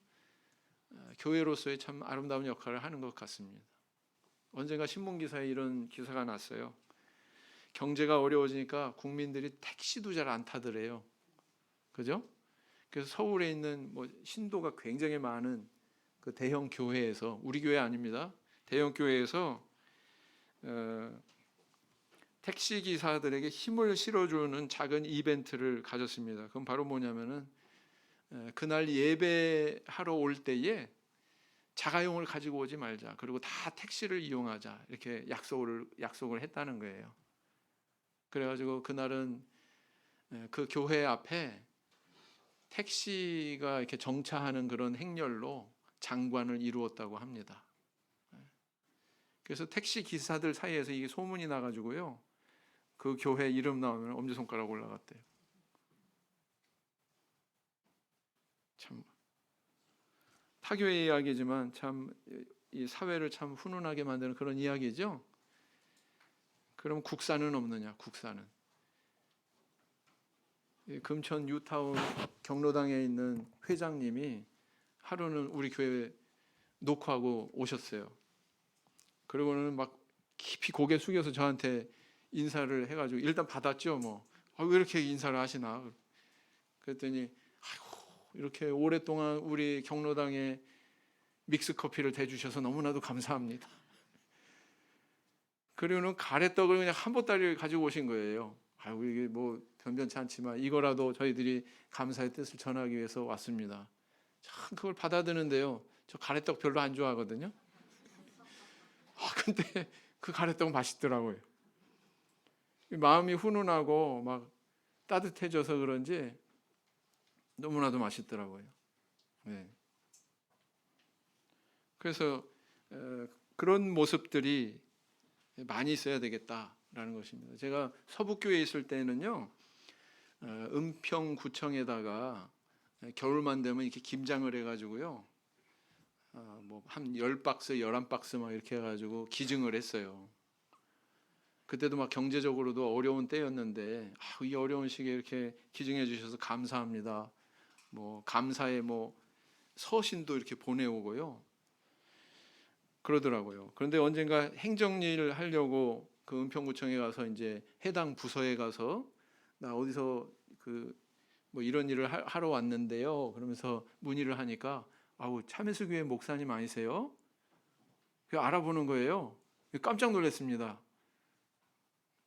교회로서의 참 아름다운 역할을 하는 것 같습니다. 언젠가 신문기사에 이런 기사가 났어요. 경제가 어려워지니까 국민들이 택시도 잘 안 타더래요. 그죠? 그래서 서울에 있는 뭐 신도가 굉장히 많은 그 대형 교회에서, 우리 교회 아닙니다, 대형 교회에서 택시 기사들에게 힘을 실어주는 작은 이벤트를 가졌습니다. 그건 바로 뭐냐면은 그날 예배하러 올 때에 자가용을 가지고 오지 말자, 그리고 다 택시를 이용하자, 이렇게 약속을 했다는 거예요. 그래가지고 그날은 그 교회 앞에 택시가 이렇게 정차하는 그런 행렬로 장관을 이루었다고 합니다. 그래서 택시 기사들 사이에서 이게 소문이 나가지고요, 그 교회 이름 나오면 엄지손가락 올라갔대요. 참 타교의 이야기지만 참 이 사회를 참 훈훈하게 만드는 그런 이야기죠. 그럼 국사는 없느냐? 국사는. 금천 뉴타운 경로당에 있는 회장님이 하루는 우리 교회 녹화하고 오셨어요. 그리고는 막 깊이 고개 숙여서 저한테 인사를 해가지고 일단 받았죠. 왜 이렇게 인사를 하시나? 그랬더니 아이고, 이렇게 오랫동안 우리 경로당에 믹스 커피를 대주셔서 너무나도 감사합니다. 그리고는 가래떡을 그냥 한 보따리를 가지고 오신 거예요. 아이고, 이게 변변치 않지만 이거라도 저희들이 감사의 뜻을 전하기 위해서 왔습니다. 참 그걸 받아드는데요. 저 가래떡 별로 안 좋아하거든요. 근데 그 가래떡은 맛있더라고요. 마음이 훈훈하고 막 따뜻해져서 그런지 너무나도 맛있더라고요. 네. 그래서 그런 모습들이 많이 있어야 되겠다라는 것입니다. 제가 서북교회에 있을 때는요, 은평구청에다가 겨울만 되면 이렇게 김장을 해가지고요, 한 10박스, 11박스 막 이렇게 해가지고 기증을 했어요. 그때도 막 경제적으로도 어려운 때였는데, 이 어려운 시기에 이렇게 기증해 주셔서 감사합니다. 감사의 서신도 이렇게 보내오고요. 그러더라고요. 그런데 언젠가 행정일을 하려고 그 은평구청에 가서 이제 해당 부서에 가서 나 어디서 이런 일을 하러 왔는데요. 그러면서 문의를 하니까 참예수교회 목사님 아니세요? 알아보는 거예요. 깜짝 놀랐습니다.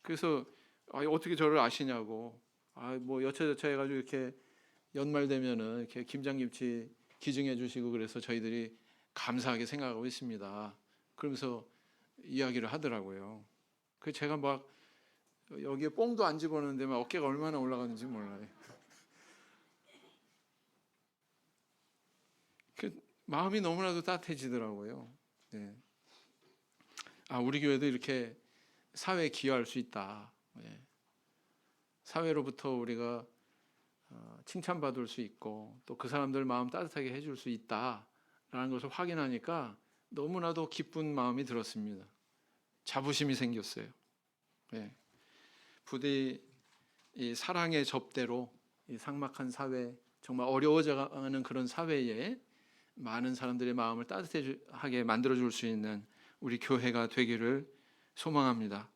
그래서 어떻게 저를 아시냐고. 여차저차 해가지고 이렇게 연말 되면은 이렇게 김장김치 기증해 주시고 그래서 저희들이 감사하게 생각하고 있습니다. 그러면서 이야기를 하더라고요. 그 제가 막 여기에 뽕도 안 집어넣는데 막 어깨가 얼마나 올라가는지 몰라요. 그 마음이 너무나도 따뜻해지더라고요. 네. 우리 교회도 이렇게 사회에 기여할 수 있다. 네. 사회로부터 우리가 칭찬받을 수 있고 또 그 사람들 마음 따뜻하게 해줄 수 있다라는 것을 확인하니까 너무나도 기쁜 마음이 들었습니다. 자부심이 생겼어요. 네. 부디 이 사랑의 접대로 이 삭막한 사회, 정말 어려워져가는 그런 사회에 많은 사람들의 마음을 따뜻하게 만들어줄 수 있는 우리 교회가 되기를 소망합니다.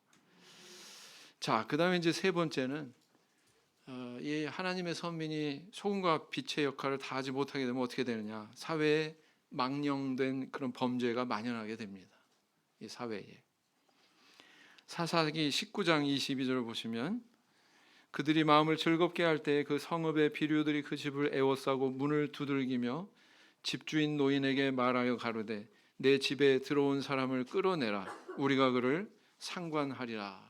자, 그 다음에 이제 세 번째는 이 하나님의 선민이 소금과 빛의 역할을 다하지 못하게 되면 어떻게 되느냐? 사회에 망령된 그런 범죄가 만연하게 됩니다. 이 사회에. 사사기 19장 22절을 보시면 그들이 마음을 즐겁게 할 때 그 성읍의 비류들이 그 집을 에워싸고 문을 두들기며 집주인 노인에게 말하여 가로되 내 집에 들어온 사람을 끌어내라 우리가 그를 상관하리라.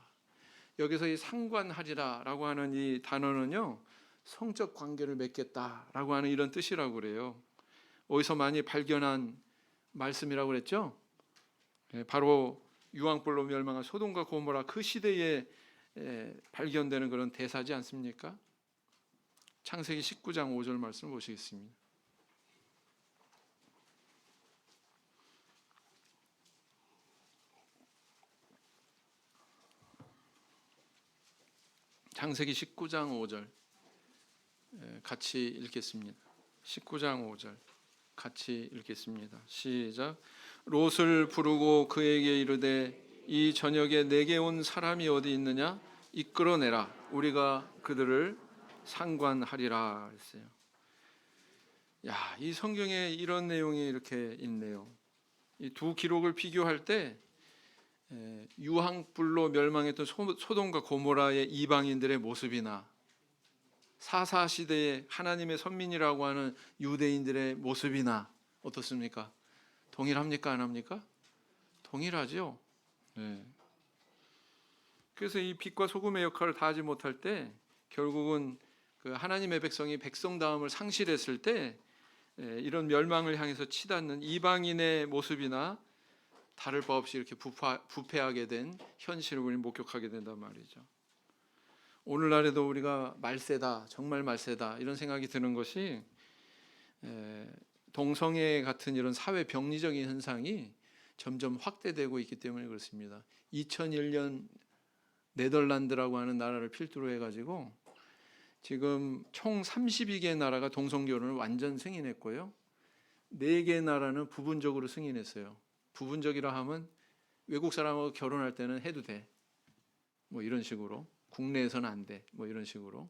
여기서 이 상관하리라라고 하는 이 단어는요, 성적 관계를 맺겠다라고 하는 이런 뜻이라고 그래요. 어디서 많이 발견한 말씀이라고 그랬죠? 바로 유황불로 멸망한 소돔과 고모라 그 시대에 발견되는 그런 대사지 않습니까? 창세기 19장 5절 말씀을 보시겠습니다. 창세기 19장 5절 같이 읽겠습니다. 19장 5절 같이 읽겠습니다. 시작. 롯을 부르고 그에게 이르되 이 저녁에 내게 온 사람이 어디 있느냐? 이끌어내라 우리가 그들을 상관하리라 했어요. 이 성경에 이런 내용이 이렇게 있네요. 이 두 기록을 비교할 때 유황불로 멸망했던 소돔과 고모라의 이방인들의 모습이나 사사시대의 하나님의 선민이라고 하는 유대인들의 모습이나 어떻습니까? 동일합니까? 안 합니까? 동일하죠. 네. 그래서 이 빛과 소금의 역할을 다하지 못할 때 결국은 그 하나님의 백성이 백성다움을 상실했을 때 이런 멸망을 향해서 치닫는 이방인의 모습이나 다를 바 없이 이렇게 부패하게 된 현실을 우리는 목격하게 된단 말이죠. 오늘날에도 우리가 말세다, 정말 말세다 이런 생각이 드는 것이 동성애 같은 이런 사회 병리적인 현상이 점점 확대되고 있기 때문에 그렇습니다. 2001년 네덜란드라고 하는 나라를 필두로 해가지고 지금 총 32개 나라가 동성결혼을 완전 승인했고요. 4개 나라는 부분적으로 승인했어요. 부분적이라 하면 외국 사람하고 결혼할 때는 해도 돼. 뭐 이런 식으로. 국내에서는 안 돼. 뭐 이런 식으로.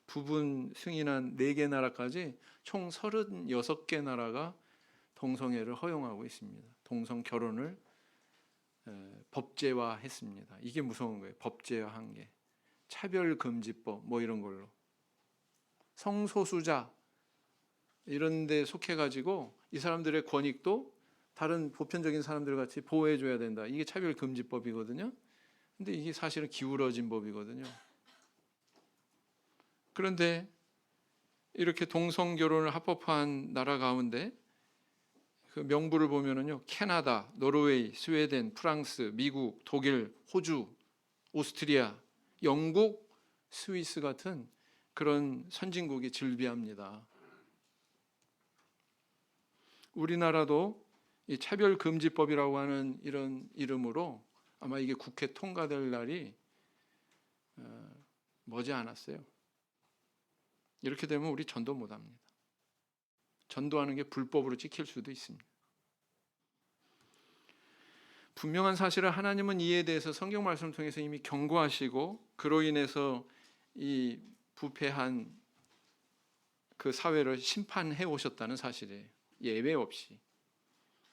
부분 승인한 4개 나라까지 총 36개 나라가 동성애를 허용하고 있습니다. 동성 결혼을 법제화했습니다. 이게 무서운 거예요. 법제화한 게. 차별금지법 뭐 이런 걸로. 성소수자 이런 데 속해가지고 이 사람들의 권익도 다른 보편적인 사람들 같이 보호해줘야 된다. 이게 차별금지법이거든요. 근데 이게 사실은 기울어진 법이거든요. 그런데 이렇게 동성결혼을 합법화한 나라 가운데 그 명부를 보면은요, 캐나다, 노르웨이, 스웨덴, 프랑스, 미국, 독일, 호주, 오스트리아, 영국, 스위스 같은 그런 선진국이 즐비합니다. 우리나라도 이 차별금지법이라고 하는 이런 이름으로 아마 이게 국회 통과될 날이 머지 않았어요. 이렇게 되면 우리 전도 못합니다. 전도하는 게 불법으로 찍힐 수도 있습니다. 분명한 사실은 하나님은 이에 대해서 성경 말씀을 통해서 이미 경고하시고 그로 인해서 이 부패한 그 사회를 심판해 오셨다는 사실이에요. 예외 없이.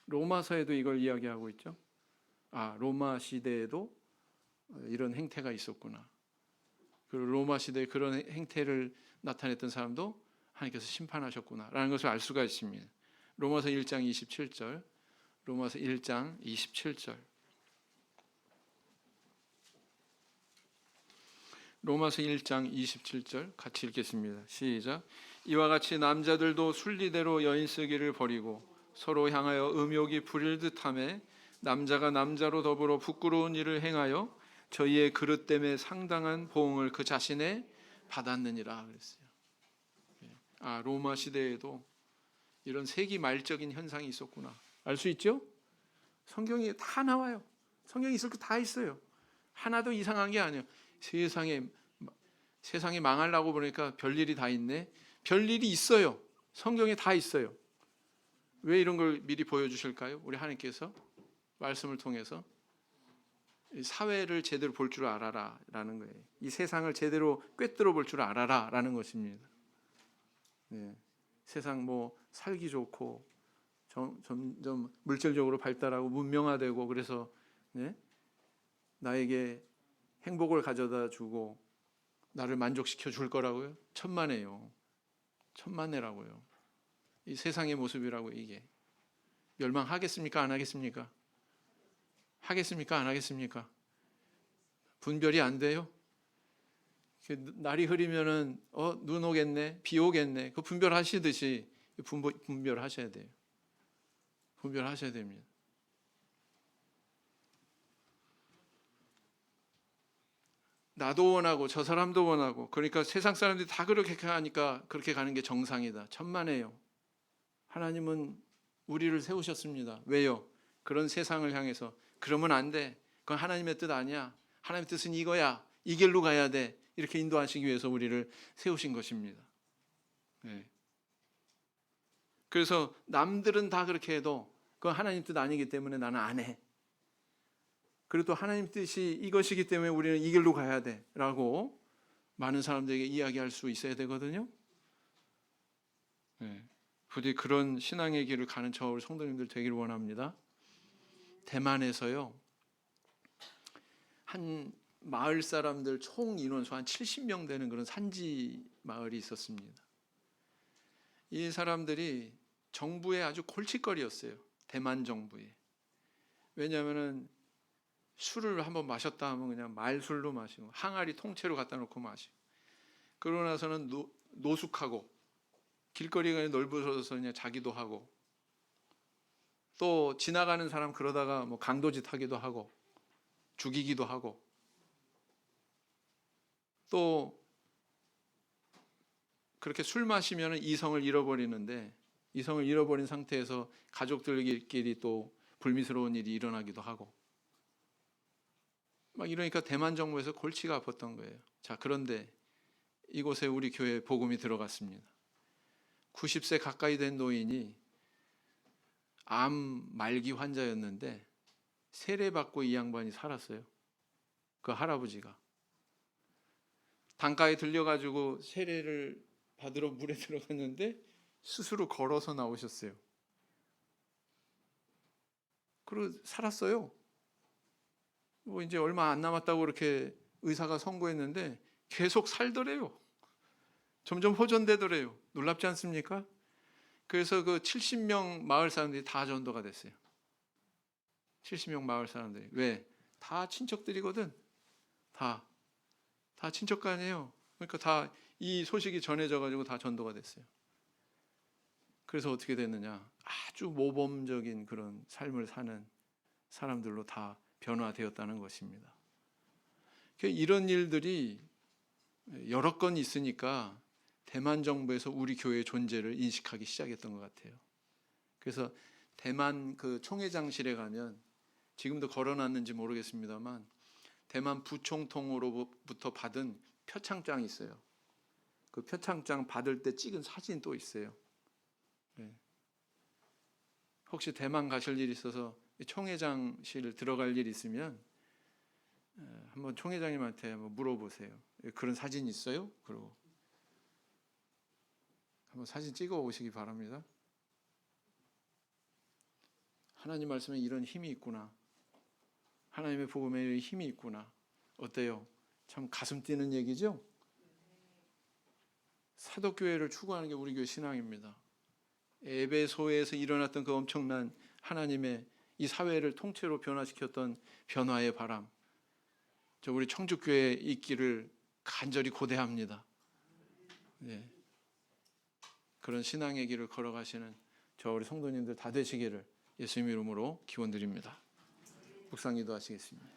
로마서에도 이걸 이야기하고 있죠. 아, 로마 시대에도 이런 행태가 있었구나. 그리고 로마 시대에 그런 행태를 나타냈던 사람도 하나님께서 심판하셨구나라는 것을 알 수가 있습니다. 로마서 1장 27절, 로마서 1장 27절. 로마서 1장 27절 같이 읽겠습니다. 시작. 이와 같이 남자들도 순리대로 여인 쓰기를 버리고 서로 향하여 음욕이 부릴 듯하며 남자가 남자로 더불어 부끄러운 일을 행하여 저희의 그릇됨에 상당한 보응을 그 자신에 받았느니라 그랬어요. 아, 로마 시대에도 이런 세기 말적인 현상이 있었구나. 알 수 있죠? 성경이 다 나와요. 성경이 있을 거 다 있어요. 하나도 이상한 게 아니에요. 세상이 망하려고 보니까 별일이 다 있네. 별일이 있어요. 성경에 다 있어요. 왜 이런 걸 미리 보여주실까요? 우리 하나님께서 말씀을 통해서 사회를 제대로 볼 줄 알아라 라는 거예요. 이 세상을 제대로 꿰뚫어 볼 줄 알아라 라는 것입니다. 네. 세상 뭐 살기 좋고 점점 물질적으로 발달하고 문명화되고 그래서 네? 나에게 행복을 가져다 주고 나를 만족시켜 줄 거라고요? 천만에요. 천만에라고요. 이 세상의 모습이라고 이게. 멸망하겠습니까? 안 하겠습니까? 하겠습니까? 안 하겠습니까? 분별이 안 돼요? 날이 흐리면은 눈 오겠네, 비 오겠네. 그 분별하시듯이 분별하셔야 돼요. 분별하셔야 됩니다. 나도 원하고 저 사람도 원하고 그러니까 세상 사람들이 다 그렇게 하니까 그렇게 가는 게 정상이다. 천만에요. 하나님은 우리를 세우셨습니다. 왜요? 그런 세상을 향해서 그러면 안 돼. 그건 하나님의 뜻 아니야. 하나님의 뜻은 이거야. 이 길로 가야 돼. 이렇게 인도하시기 위해서 우리를 세우신 것입니다. 네. 그래서 남들은 다 그렇게 해도 그건 하나님 뜻 아니기 때문에 나는 안 해. 그리고 또 하나님 뜻이 이것이기 때문에 우리는 이 길로 가야 돼 라고 많은 사람들에게 이야기할 수 있어야 되거든요. 네. 부디 그런 신앙의 길을 가는 저 우리 성도님들 되기를 원합니다. 대만에서요, 한 마을 사람들 총 인원수 한 70명 되는 그런 산지 마을이 있었습니다. 이 사람들이 정부의 아주 골칫거리였어요. 대만 정부에. 왜냐하면 술을 한번 마셨다 하면 그냥 말술로 마시고 항아리 통째로 갖다 놓고 마시고 그러고 나서는 노숙하고 길거리가 넓어져서 그냥 자기도 하고 또 지나가는 사람 그러다가 뭐 강도짓 하기도 하고 죽이기도 하고 또 그렇게 술 마시면 이성을 잃어버리는데 이성을 잃어버린 상태에서 가족들끼리 또 불미스러운 일이 일어나기도 하고 막 이러니까 대만 정부에서 골치가 아팠던 거예요. 자, 그런데 이곳에 우리 교회에 복음이 들어갔습니다. 90세 가까이 된 노인이 암 말기 환자였는데 세례받고 이 양반이 살았어요. 그 할아버지가 강가에 들려가지고 세례를 받으러 물에 들어갔는데 스스로 걸어서 나오셨어요. 그리고 살았어요. 뭐 이제 얼마 안 남았다고 그렇게 의사가 선고했는데 계속 살더래요. 점점 호전되더래요. 놀랍지 않습니까? 그래서 그 70명 마을 사람들이 다 전도가 됐어요. 70명 마을 사람들이. 왜? 다 친척들이거든. 다 친척간이에요. 그러니까 다 이 소식이 전해져 가지고 다 전도가 됐어요. 그래서 어떻게 됐느냐? 아주 모범적인 그런 삶을 사는 사람들로 다 변화되었다는 것입니다. 이런 일들이 여러 건 있으니까 대만 정부에서 우리 교회의 존재를 인식하기 시작했던 것 같아요. 그래서 대만 그 총회장실에 가면 지금도 걸어놨는지 모르겠습니다만 대만 부총통으로부터 받은 표창장이 있어요. 그 표창장 받을 때 찍은 사진 또 있어요. 네. 혹시 대만 가실 일이 있어서 총회장실 들어갈 일이 있으면 한번 총회장님한테 한번 물어보세요. 그런 사진 있어요? 그러고 한번 사진 찍어 오시기 바랍니다. 하나님 말씀에 이런 힘이 있구나. 하나님의 복음에 이런 힘이 있구나. 어때요? 참 가슴 뛰는 얘기죠? 사도교회를 추구하는 게 우리 교회 신앙입니다. 에베소에서 일어났던 그 엄청난 하나님의 이 사회를 통째로 변화시켰던 변화의 바람, 저 우리 청주교회에 있기를 간절히 고대합니다. 네. 그런 신앙의 길을 걸어가시는 저 우리 성도님들 다 되시기를 예수님 이름으로 기원드립니다. 묵상 기도하시겠습니다.